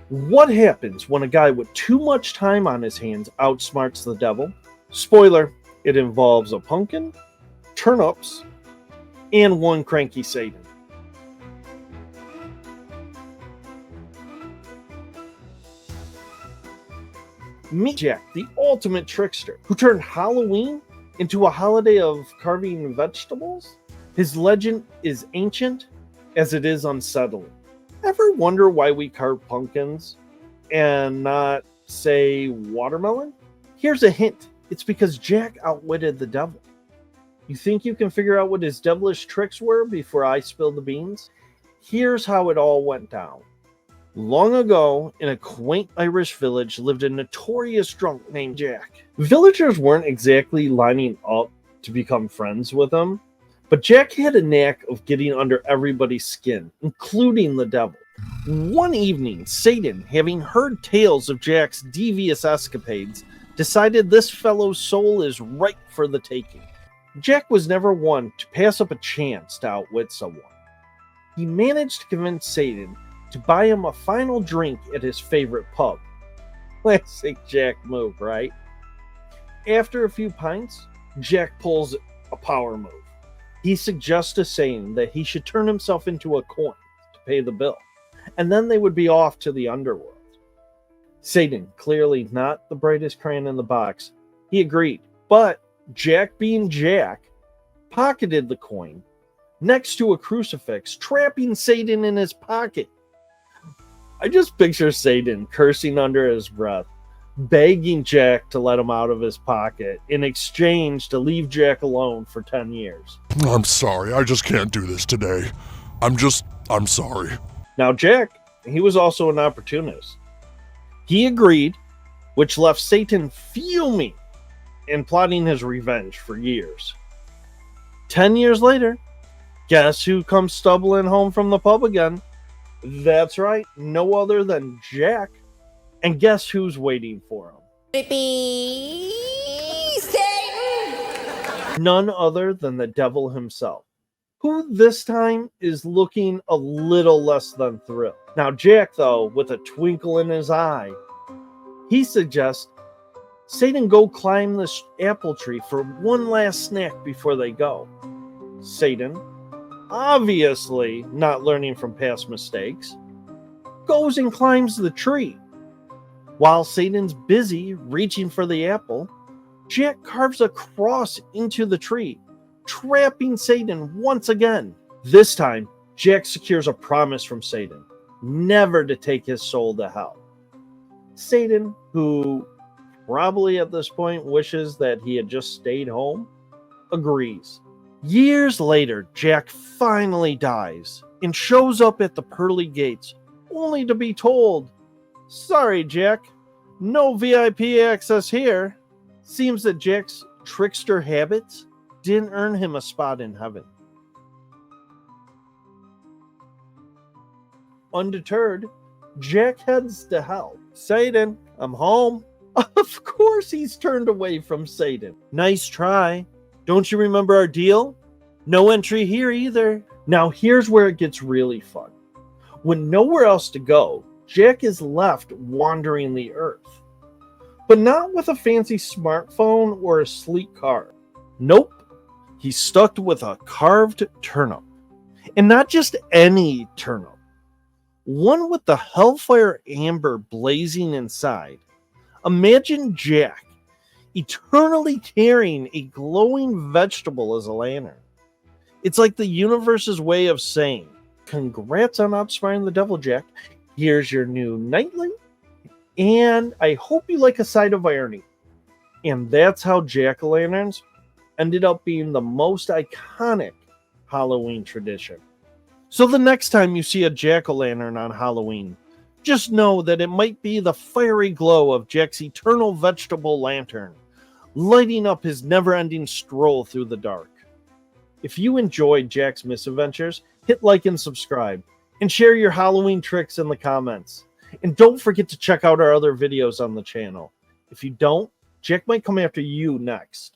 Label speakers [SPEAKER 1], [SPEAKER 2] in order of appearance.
[SPEAKER 1] What happens when a guy with too much time on his hands outsmarts the devil? Spoiler, it involves a pumpkin, turnips, and one cranky Satan. Meet Jack, the ultimate trickster, who turned Halloween into a holiday of carving vegetables. His legend is ancient as it is unsettling. Ever wonder why we carve pumpkins and not, say, watermelon? Here's a hint. It's because Jack outwitted the devil. You think you can figure out what his devilish tricks were before I spill the beans? Here's how it all went down. Long ago, in a quaint Irish village, lived a notorious drunk named Jack. Villagers weren't exactly lining up to become friends with him, but Jack had a knack of getting under everybody's skin, including the devil. One evening, Satan, having heard tales of Jack's devious escapades, decided this fellow's soul is ripe for the taking. Jack was never one to pass up a chance to outwit someone. He managed to convince Satan to buy him a final drink at his favorite pub. Classic Jack move, right? After a few pints, Jack pulls a power move. He suggests to Satan that he should turn himself into a coin to pay the bill, and then they would be off to the underworld. Satan, clearly not the brightest crayon in the box, he agreed, but Jack, being Jack, pocketed the coin next to a crucifix, trapping Satan in his pocket. I just picture Satan cursing under his breath, begging Jack to let him out of his pocket in exchange to leave Jack alone for 10 years.
[SPEAKER 2] I'm sorry, I just can't do this today. I'm sorry.
[SPEAKER 1] Now Jack, he was also an opportunist. He agreed, which left Satan fuming and plotting his revenge for years. 10 years later, guess who comes stumbling home from the pub again? That's right, no other than Jack. And guess who's waiting for him?
[SPEAKER 3] Satan!
[SPEAKER 1] None other than the devil himself, who this time is looking a little less than thrilled. Now Jack, though, with a twinkle in his eye, he suggests Satan go climb this apple tree for one last snack before they go. Satan, obviously not learning from past mistakes, goes and climbs the tree. While Satan's busy reaching for the apple, Jack carves a cross into the tree, trapping Satan once again. This time, Jack secures a promise from Satan, never to take his soul to hell. Satan, who probably at this point wishes that he had just stayed home, agrees. Years later, Jack finally dies and shows up at the pearly gates, only to be told, "Sorry, Jack, no VIP access here." Seems that Jack's trickster habits didn't earn him a spot in heaven. Undeterred, Jack heads to hell. "Satan, I'm home." Of course he's turned away from Satan. "Nice try. Don't you remember our deal? No entry here either." Now here's where it gets really fun. When nowhere else to go, Jack is left wandering the earth. But not with a fancy smartphone or a sleek car. Nope. He's stuck with a carved turnip. And not just any turnip. One with the hellfire amber blazing inside. Imagine Jack eternally carrying a glowing vegetable as a lantern. It's like the universe's way of saying, "Congrats on outsmarting the devil, Jack. Here's your new nightly, and I hope you like a side of irony." And that's how jack-o'-lanterns ended up being the most iconic Halloween tradition. So the next time you see a jack-o'-lantern on Halloween, just know that it might be the fiery glow of Jack's eternal vegetable lantern, lighting up his never-ending stroll through the dark. If you enjoyed Jack's misadventures, hit like and subscribe, and share your Halloween tricks in the comments. And don't forget to check out our other videos on the channel. If you don't, Jack might come after you next.